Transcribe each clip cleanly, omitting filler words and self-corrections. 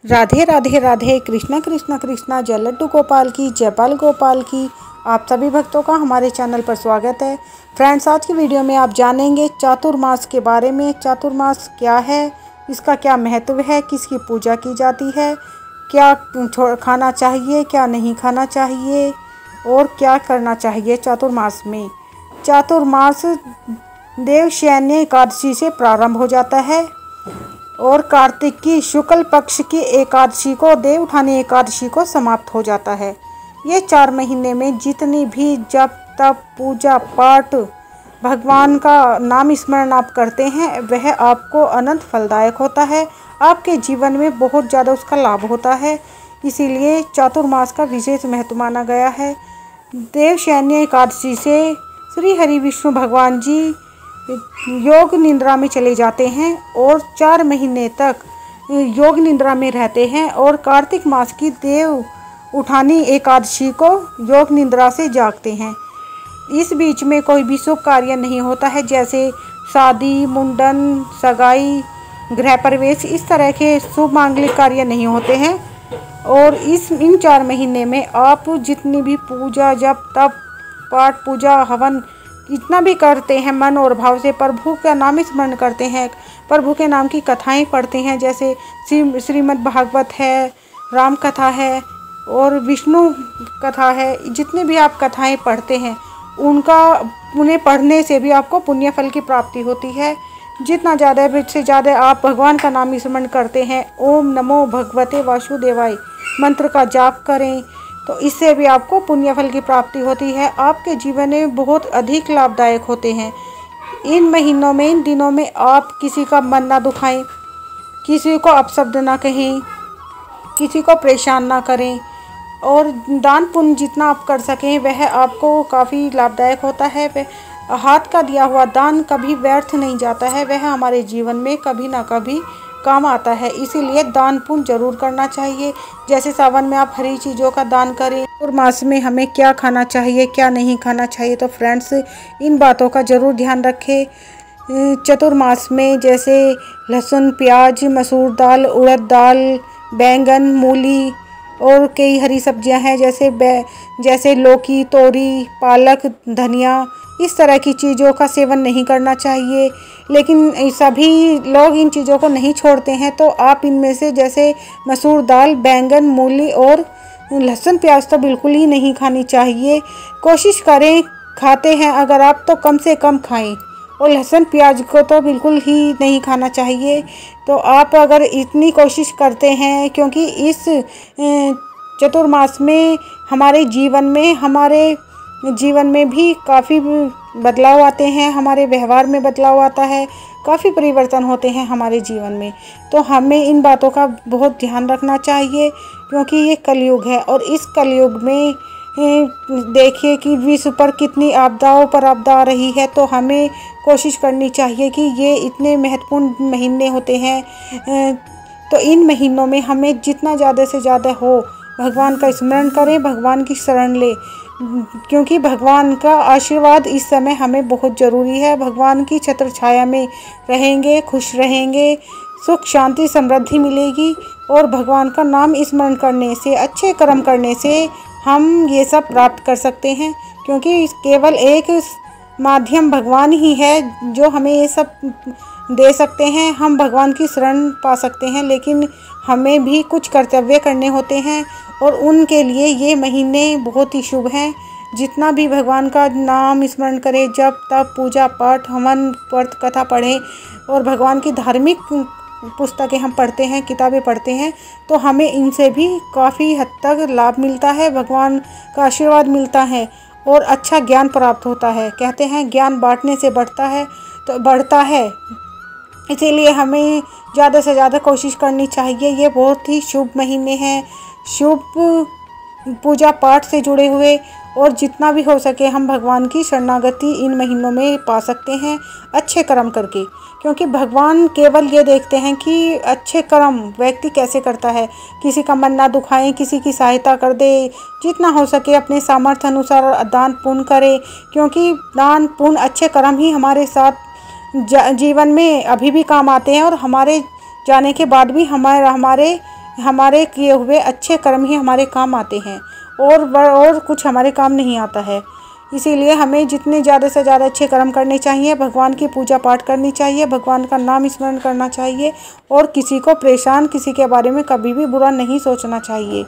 राधे राधे राधे। कृष्णा कृष्णा कृष्णा, जय लड्डू गोपाल की, जयपाल गोपाल की। आप सभी भक्तों का हमारे चैनल पर स्वागत है। फ्रेंड्स, आज की वीडियो में आप जानेंगे चातुर्मास के बारे में। चातुर्मास क्या है, इसका क्या महत्व है, किसकी पूजा की जाती है, क्या खाना चाहिए, क्या नहीं खाना चाहिए और क्या करना चाहिए चातुर्मास में। चातुर्मास देवशयनी एकादशी से प्रारंभ हो जाता है और कार्तिक की शुक्ल पक्ष की एकादशी को, देव उठानी एकादशी को समाप्त हो जाता है। ये 4 महीने में जितनी भी जप तप पूजा पाठ भगवान का नाम स्मरण आप करते हैं वह आपको अनंत फलदायक होता है। आपके जीवन में बहुत ज़्यादा उसका लाभ होता है। इसीलिए चातुर्मास का विशेष महत्व माना गया है। देवशयनी एकादशी से श्री हरि विष्णु भगवान जी योग निद्रा में चले जाते हैं और 4 महीने तक योग निद्रा में रहते हैं और कार्तिक मास की देव उठानी एकादशी को योग निद्रा से जागते हैं। इस बीच में कोई भी शुभ कार्य नहीं होता है, जैसे शादी, मुंडन, सगाई, गृह प्रवेश, इस तरह के शुभ मांगलिक कार्य नहीं होते हैं। और इन 4 महीने में आप जितनी भी पूजा जप तप पाठ पूजा हवन जितना भी करते हैं मन और भाव से, प्रभु का नाम स्मरण करते हैं, प्रभु के नाम की कथाएं पढ़ते हैं, जैसे श्रीमद् भागवत है, राम कथा है और विष्णु कथा है। जितने भी आप कथाएं पढ़ते हैं उन्हें पढ़ने से भी आपको पुण्य फल की प्राप्ति होती है। जितना ज़्यादा से ज़्यादा आप भगवान का नाम स्मरण करते हैं, ओम नमो भगवते वासुदेवाय मंत्र का जाप करें, तो इससे भी आपको पुण्य फल की प्राप्ति होती है। आपके जीवन में बहुत अधिक लाभदायक होते हैं। इन महीनों में, इन दिनों में आप किसी का मन ना दुखाएं, किसी को अपशब्द ना कहें, किसी को परेशान ना करें और दान पुण्य जितना आप कर सकें वह आपको काफ़ी लाभदायक होता है। वह हाथ का दिया हुआ दान कभी व्यर्थ नहीं जाता है, वह हमारे जीवन में कभी ना कभी काम आता है। इसीलिए दान पुण्य जरूर करना चाहिए। जैसे सावन में आप हरी चीज़ों का दान करें और मास में हमें क्या खाना चाहिए क्या नहीं खाना चाहिए, तो फ्रेंड्स इन बातों का ज़रूर ध्यान रखें। चतुर्मास में जैसे लहसुन, प्याज, मसूर दाल, उड़द दाल, बैंगन, मूली और कई हरी सब्जियां हैं, जैसे लौकी, तोरी, पालक, धनिया, इस तरह की चीज़ों का सेवन नहीं करना चाहिए। लेकिन सभी लोग इन चीज़ों को नहीं छोड़ते हैं, तो आप इनमें से जैसे मसूर दाल, बैंगन, मूली और लहसुन प्याज तो बिल्कुल ही नहीं खानी चाहिए। कोशिश करें, खाते हैं अगर आप तो कम से कम खाएं और लहसुन प्याज को तो बिल्कुल ही नहीं खाना चाहिए। तो आप अगर इतनी कोशिश करते हैं, क्योंकि इस चतुर्मास में हमारे जीवन में भी काफ़ी बदलाव आते हैं, हमारे व्यवहार में बदलाव आता है, काफ़ी परिवर्तन होते हैं हमारे जीवन में। तो हमें इन बातों का बहुत ध्यान रखना चाहिए, क्योंकि ये कलयुग है और इस कलयुग में देखिए कि विश्व पर कितनी आपदाओं पर आपदा आ रही है। तो हमें कोशिश करनी चाहिए कि ये इतने महत्वपूर्ण महीने होते हैं, तो इन महीनों में हमें जितना ज़्यादा से ज़्यादा हो भगवान का स्मरण करें, भगवान की शरण ले, क्योंकि भगवान का आशीर्वाद इस समय हमें बहुत ज़रूरी है। भगवान की छत्र छाया में रहेंगे, खुश रहेंगे, सुख शांति समृद्धि मिलेगी और भगवान का नाम स्मरण करने से, अच्छे कर्म करने से हम ये सब प्राप्त कर सकते हैं। क्योंकि केवल एक माध्यम भगवान ही है जो हमें ये सब दे सकते हैं। हम भगवान की शरण पा सकते हैं, लेकिन हमें भी कुछ कर्तव्य करने होते हैं और उनके लिए ये महीने बहुत ही शुभ हैं। जितना भी भगवान का नाम स्मरण करें, जप तप पूजा पाठ हवन व्रत कथा पढ़ें और भगवान की धार्मिक पुस्तकें हम पढ़ते हैं, किताबें पढ़ते हैं, तो हमें इनसे भी काफ़ी हद तक लाभ मिलता है, भगवान का आशीर्वाद मिलता है और अच्छा ज्ञान प्राप्त होता है। कहते हैं ज्ञान बांटने से बढ़ता है। इसीलिए हमें ज़्यादा से ज़्यादा कोशिश करनी चाहिए। ये बहुत ही शुभ महीने हैं, शुभ पूजा पाठ से जुड़े हुए, और जितना भी हो सके हम भगवान की शरणागति इन महीनों में पा सकते हैं अच्छे कर्म करके। क्योंकि भगवान केवल ये देखते हैं कि अच्छे कर्म व्यक्ति कैसे करता है, किसी का मन ना दुखाएं, किसी की सहायता कर दे, जितना हो सके अपने सामर्थ्य अनुसार दान पुण्य करे, क्योंकि दान पुण्य अच्छे कर्म ही हमारे साथ जीवन में अभी भी काम आते हैं और हमारे जाने के बाद भी हमारे हमारे किए हुए अच्छे कर्म ही हमारे काम आते हैं और कुछ हमारे काम नहीं आता है। इसीलिए हमें जितने ज़्यादा से ज़्यादा अच्छे कर्म करने चाहिए, भगवान की पूजा पाठ करनी चाहिए, भगवान का नाम स्मरण करना चाहिए और किसी को परेशान, किसी के बारे में कभी भी बुरा नहीं सोचना चाहिए।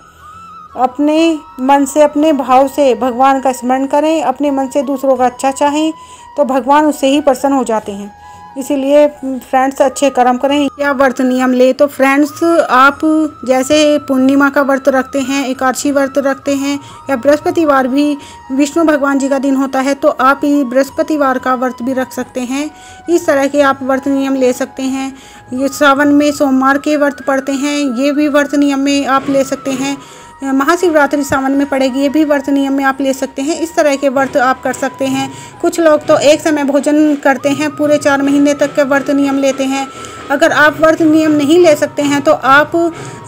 अपने मन से, अपने भाव से भगवान का स्मरण करें, अपने मन से दूसरों का अच्छा चाहें तो भगवान उससे ही प्रसन्न हो जाते हैं। इसीलिए फ्रेंड्स अच्छे कर्म करें या व्रत नियम ले। तो फ्रेंड्स आप जैसे पूर्णिमा का व्रत रखते हैं, एकादशी व्रत रखते हैं या बृहस्पतिवार भी विष्णु भगवान जी का दिन होता है तो आप बृहस्पतिवार का व्रत भी रख सकते हैं। इस तरह के आप व्रत नियम ले सकते हैं। ये सावन में सोमवार के व्रत पड़ते हैं, ये भी व्रत नियम में आप ले सकते हैं। महाशिवरात्रि सावन में पड़ेगी, ये भी व्रत नियम में आप ले सकते हैं। इस तरह के व्रत आप कर सकते हैं। कुछ लोग तो एक समय भोजन करते हैं, पूरे 4 महीने तक के व्रत नियम लेते हैं। अगर आप व्रत नियम नहीं ले सकते हैं तो आप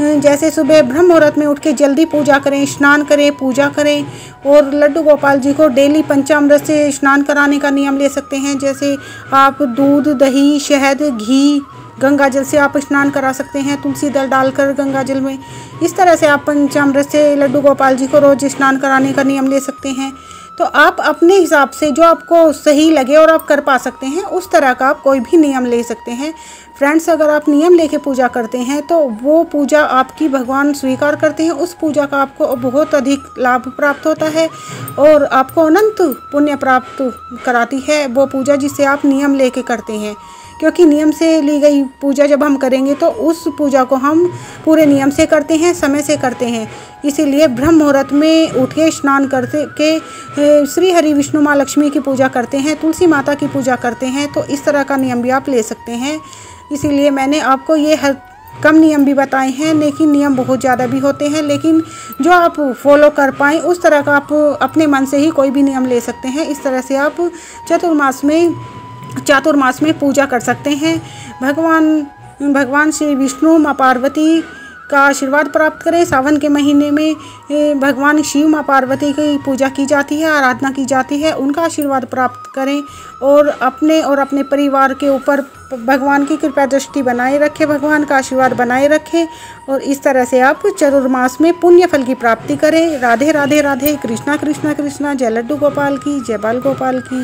जैसे सुबह ब्रह्म मुहूर्त में उठ के जल्दी पूजा करें, स्नान करें, पूजा करें और लड्डू गोपाल जी को डेली पंचामृत से स्नान कराने का नियम ले सकते हैं। जैसे आप दूध, दही, शहद, घी, गंगा जल से आप स्नान करा सकते हैं, तुलसी दल डालकर गंगा जल में। इस तरह से आप पंचामृत से लड्डू गोपाल जी को रोज स्नान कराने का नियम ले सकते हैं। तो आप अपने हिसाब से जो आपको सही लगे और आप कर पा सकते हैं उस तरह का आप कोई भी नियम ले सकते हैं। फ्रेंड्स अगर आप नियम लेके पूजा करते हैं तो वो पूजा आपकी भगवान स्वीकार करते हैं। उस पूजा का आपको बहुत अधिक लाभ प्राप्त होता है और आपको अनंत पुण्य प्राप्त कराती है वो पूजा जिससे आप नियम लेके करते हैं। क्योंकि नियम से ली गई पूजा जब हम करेंगे तो उस पूजा को हम पूरे नियम से करते हैं, समय से करते हैं। इसीलिए ब्रह्म मुहूर्त में उठ के स्नान करते के श्री हरि विष्णु माँ लक्ष्मी की पूजा करते हैं, तुलसी माता की पूजा करते हैं। तो इस तरह का नियम भी आप ले सकते हैं। इसीलिए मैंने आपको ये कम नियम भी बताए हैं, लेकिन नियम बहुत ज़्यादा भी होते हैं। लेकिन जो आप फॉलो कर पाएँ उस तरह का आप अपने मन से ही कोई भी नियम ले सकते हैं। इस तरह से आप चातुर्मास में पूजा कर सकते हैं। भगवान श्री विष्णु माँ पार्वती का आशीर्वाद प्राप्त करें। सावन के महीने में भगवान शिव माँ पार्वती की पूजा की जाती है, आराधना की जाती है, उनका आशीर्वाद प्राप्त करें और अपने परिवार के ऊपर भगवान की कृपा दृष्टि बनाए रखें, भगवान का आशीर्वाद बनाए रखें और इस तरह से आप चातुर्मास में पुण्य फल की प्राप्ति करें। राधे राधे राधे। कृष्णा कृष्णा कृष्णा। जय लड्डू गोपाल की, जय बाल गोपाल की।